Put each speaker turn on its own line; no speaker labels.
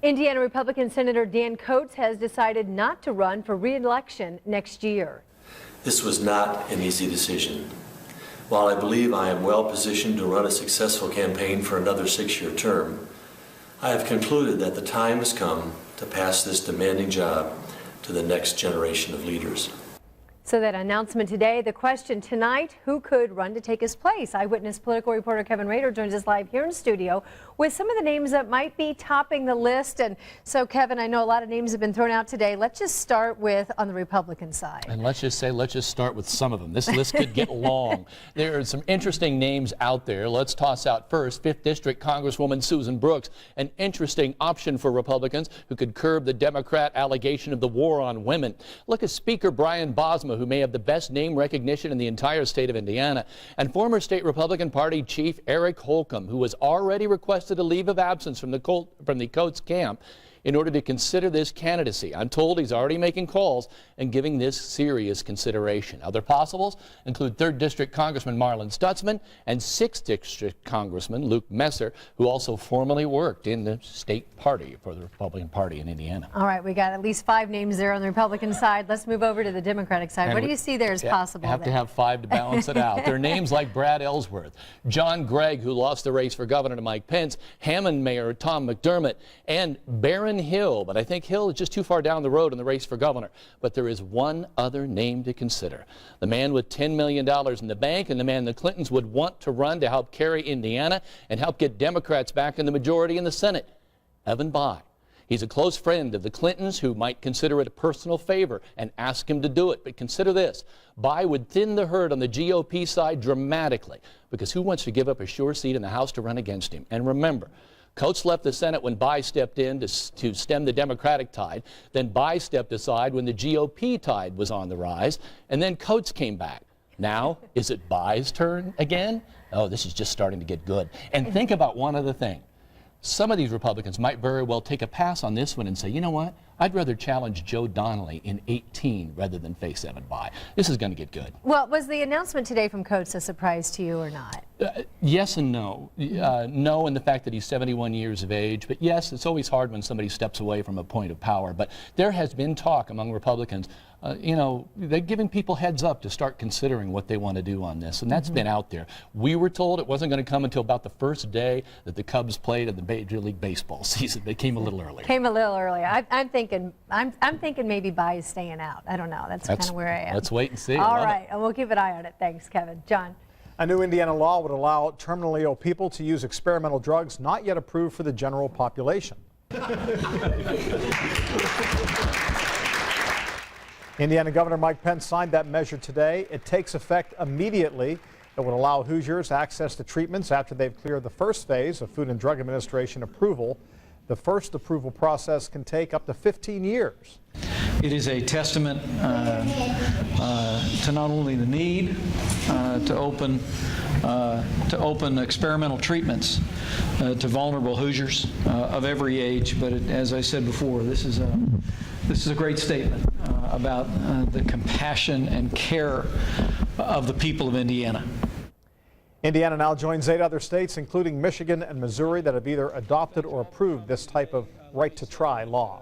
Indiana Republican Senator Dan Coates has decided not to run for re-election next year.
This was not an easy decision. While I believe I am well positioned to run a successful campaign for another 6-year term, I have concluded that the time has come to pass this demanding job to the next generation of leaders.
So that announcement today, the question tonight, who could run to take his place? Eyewitness political reporter Kevin Rader joins us live here in studio with some of the names that might be topping the list. And so, Kevin, I know a lot of names have been thrown out today. Let's just start with on the Republican side.
And let's just start with some of them. This list could get long. There are some interesting names out there. Let's toss out first 5th District Congresswoman Susan Brooks, an interesting option for Republicans who could curb the Democrat allegation of the war on women. Look at Speaker Brian Bosma, who may have the best name recognition in the entire state of Indiana, and former state Republican Party Chief Eric Holcomb, who has already requested a leave of absence from the Coates camp in order to consider this candidacy. I'm told he's already making calls and giving this serious consideration. Other possibles include 3rd District Congressman Marlin Stutzman and 6th District Congressman Luke Messer, who also formerly worked in the state party for the Republican Party in Indiana.
All right, we got at least 5 names there on the Republican side. Let's move over to the Democratic side. What do you see there as possible?
Have to have 5 to balance it out. There are names like Brad Ellsworth, John Gregg, who lost the race for governor to Mike Pence, Hammond Mayor Tom McDermott, and Barron Hill, but I think Hill is just too far down the road in the race for governor. But there is one other name to consider. The man with $10 million in the bank, and the man the Clintons would want to run to help carry Indiana and help get Democrats back in the majority in the Senate, Evan Bayh. He's a close friend of the Clintons who might consider it a personal favor and ask him to do it. But consider this, Bayh would thin the herd on the GOP side dramatically, because who wants to give up a sure seat in the House to run against him? And remember, Coates left the Senate when Bayh stepped in to stem the Democratic tide. Then Bayh stepped aside when the GOP tide was on the rise. And then Coates came back. Now, is it Bayh's turn again? Oh, this is just starting to get good. And think about one other thing. Some of these Republicans might very well take a pass on this one and say, you know what, I'd rather challenge Joe Donnelly in 2018 rather than face Evan Bayh. This is going to get good.
Well, was the announcement today from Coates a surprise to you or not?
Yes and no. No in the fact that he's 71 years of age, but yes, it's always hard when somebody steps away from a point of power. But there has been talk among Republicans, you know, they're giving people heads up to start considering what they want to do on this, and that's been out there. We were told it wasn't going to come until about the first day that the Cubs played in the Major League Baseball season. They came a little earlier.
Came a little earlier. I'm thinking maybe Bayh is staying out. I don't know. That's kind of where I am.
Let's wait and see.
All right, we'll keep an eye on it. Thanks, Kevin. John.
A new Indiana law would allow terminally ill people to use experimental drugs not yet approved for the general population. Indiana Governor Mike Pence signed that measure today. It takes effect immediately. It would allow Hoosiers access to treatments after they've cleared the first phase of Food and Drug Administration approval. The first approval process can take up to 15 years.
It is a testament to not only the need to open experimental treatments to vulnerable Hoosiers of every age, but as I said before, this is a great statement about the compassion and care of the people of Indiana.
Indiana now joins 8 other states, including Michigan and Missouri, that have either adopted or approved this type of right-to-try law.